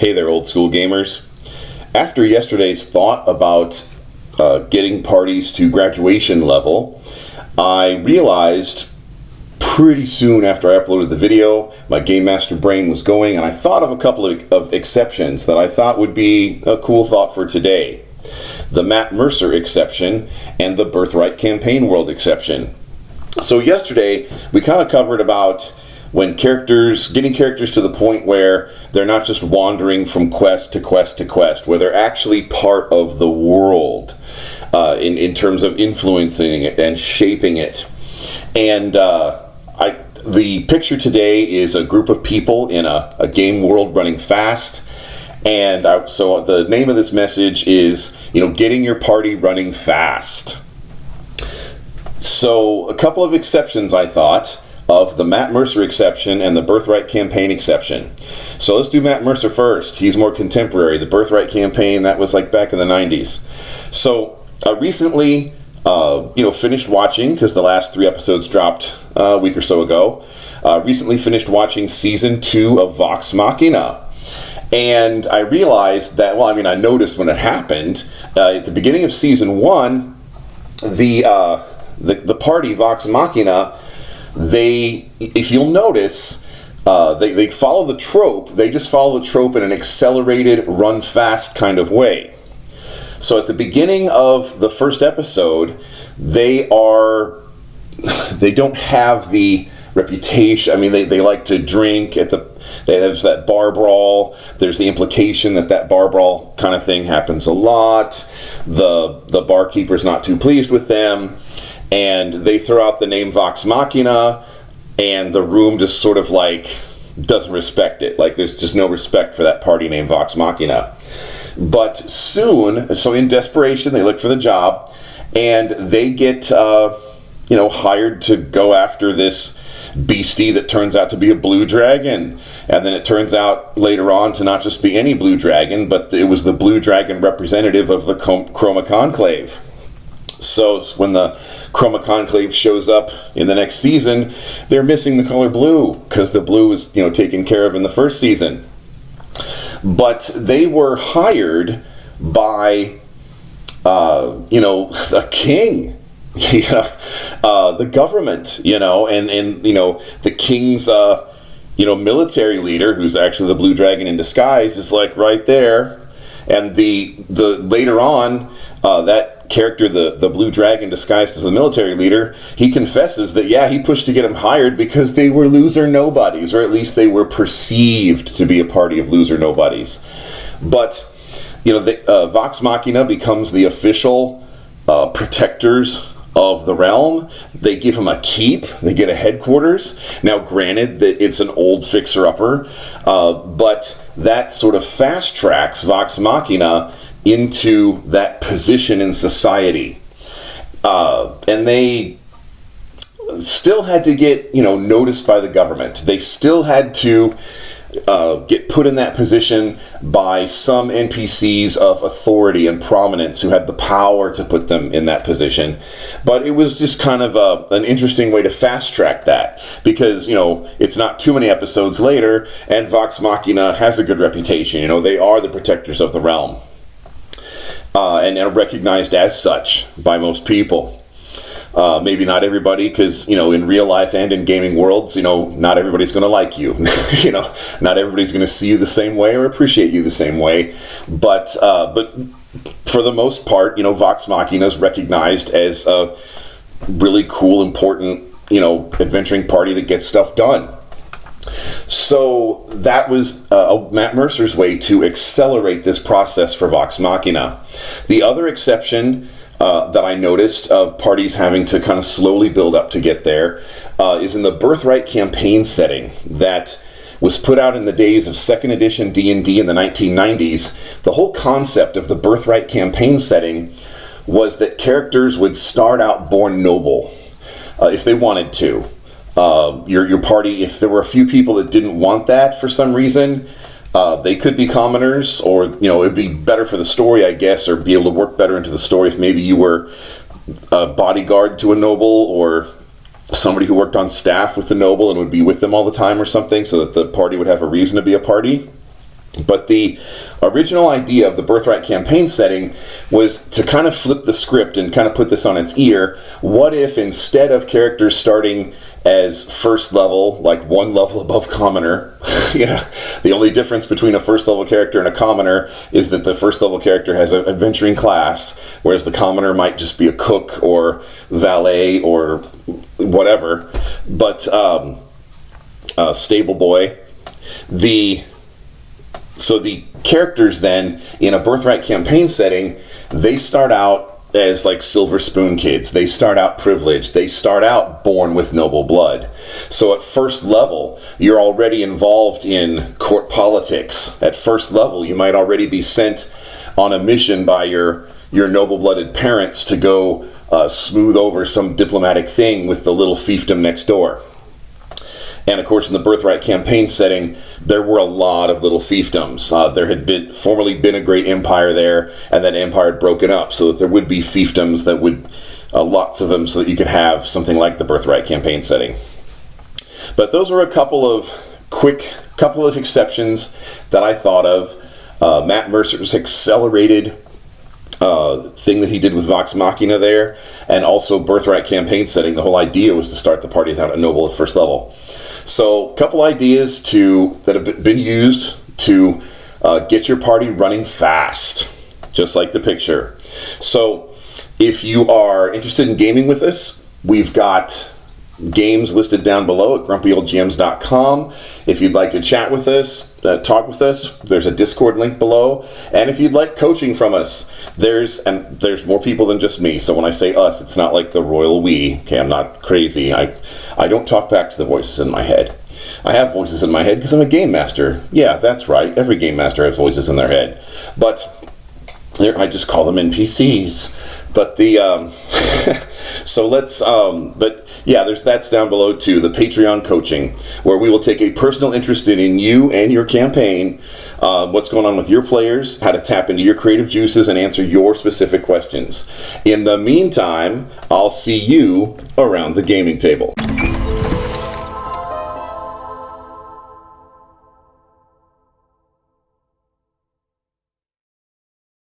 Hey there, old school gamers. After yesterday's thought about getting parties to graduation level, I realized pretty soon after I uploaded the video, my Game Master brain was going, and I thought of a couple of exceptions that I thought would be a cool thought for today. The Matt Mercer exception and the Birthright Campaign World exception. So yesterday, we kind of covered about when getting characters to the point where they're not just wandering from quest to quest to quest, where they're actually part of the world in terms of influencing it and shaping it. And the picture today is a group of people in a game world running fast. And so the name of this message is, getting your party running fast. So a couple of exceptions, I thought, of the Matt Mercer exception and the Birthright Campaign exception. So let's do Matt Mercer first. He's more contemporary. The Birthright Campaign, that was like back in the 90s. So I recently, finished watching, because the last 3 episodes dropped a week or so ago, recently finished watching Season 2 of Vox Machina. And I realized that, I noticed when it happened, at the beginning of Season 1, the party, Vox Machina, if you'll notice, they follow the trope. They just follow the trope in an accelerated, run fast kind of way. So at the beginning of the first episode, they don't have the reputation. They like to drink there's that bar brawl. There's the implication that bar brawl kind of thing happens a lot. The barkeeper's not too pleased with them. And they throw out the name Vox Machina, and the room just sort of doesn't respect it. There's just no respect for that party named Vox Machina. But soon, so in desperation, they look for the job, and they get, hired to go after this beastie that turns out to be a blue dragon. And then it turns out later on to not just be any blue dragon, but it was the blue dragon representative of the Chroma Conclave. So when the Chroma Conclave shows up in the next season, they're missing the color blue, because the blue was, taken care of in the first season. But they were hired by, a king, the government, and the king's, military leader, who's actually the blue dragon in disguise, is right there. And the later on, that character, the blue dragon disguised as the military leader, he confesses that he pushed to get him hired because they were loser nobodies, or at least they were perceived to be a party of loser nobodies. But Vox Machina becomes the official protectors of the realm. They give him a keep. They get a headquarters. Now, granted that it's an old fixer-upper, but that sort of fast tracks Vox Machina into that position in society. And they still had to get, noticed by the government. They still had to get put in that position by some NPCs of authority and prominence who had the power to put them in that position. But it was just kind of an interesting way to fast track that, because, it's not too many episodes later, and Vox Machina has a good reputation. They are the protectors of the realm. And are recognized as such by most people. Maybe not everybody, because, in real life and in gaming worlds, not everybody's going to like you. Not everybody's going to see you the same way or appreciate you the same way. But for the most part, Vox Machina is recognized as a really cool, important, adventuring party that gets stuff done. So that was Matt Mercer's way to accelerate this process for Vox Machina. The other exception that I noticed of parties having to kind of slowly build up to get there is in the Birthright campaign setting that was put out in the days of 2nd edition D&D in the 1990s. The whole concept of the Birthright campaign setting was that characters would start out born noble if they wanted to. Your party, if there were a few people that didn't want that for some reason, they could be commoners, or it'd be better for the story, I guess, or be able to work better into the story if maybe you were a bodyguard to a noble, or somebody who worked on staff with the noble and would be with them all the time or something, so that the party would have a reason to be a party. But the original idea of the Birthright campaign setting was to kind of flip the script and kind of put this on its ear. What if instead of characters starting as first level, like one level above commoner, the only difference between a first level character and a commoner is that the first level character has an adventuring class, whereas the commoner might just be a cook or valet or whatever. But stable boy. So the characters then, in a Birthright campaign setting, they start out as like silver spoon kids. They start out privileged. They start out born with noble blood. So at first level, you're already involved in court politics. At first level, you might already be sent on a mission by your noble-blooded parents to go smooth over some diplomatic thing with the little fiefdom next door. And of course, in the Birthright campaign setting, there were a lot of little fiefdoms. There had formerly been a great empire there, and that empire had broken up, so that there would be fiefdoms that would, lots of them, so that you could have something like the Birthright campaign setting. But those are a couple of exceptions that I thought of. Matt Mercer's accelerated thing that he did with Vox Machina there, and also Birthright campaign setting. The whole idea was to start the parties out at noble at first level. So, a couple ideas that have been used to get your party running fast, just like the picture. So, if you are interested in gaming with us, we've got games listed down below at grumpyoldgms.com. If you'd like to chat with us, talk with us, there's a Discord link below. And if you'd like coaching from us, there's more people than just me. So when I say us, it's not like the royal we. Okay, I'm not crazy. I don't talk back to the voices in my head. I have voices in my head because I'm a game master. Yeah, that's right. Every game master has voices in their head. But I just call them NPCs. But that's down below too, the Patreon coaching, where we will take a personal interest in you and your campaign, what's going on with your players, how to tap into your creative juices and answer your specific questions. In the meantime, I'll see you around the gaming table.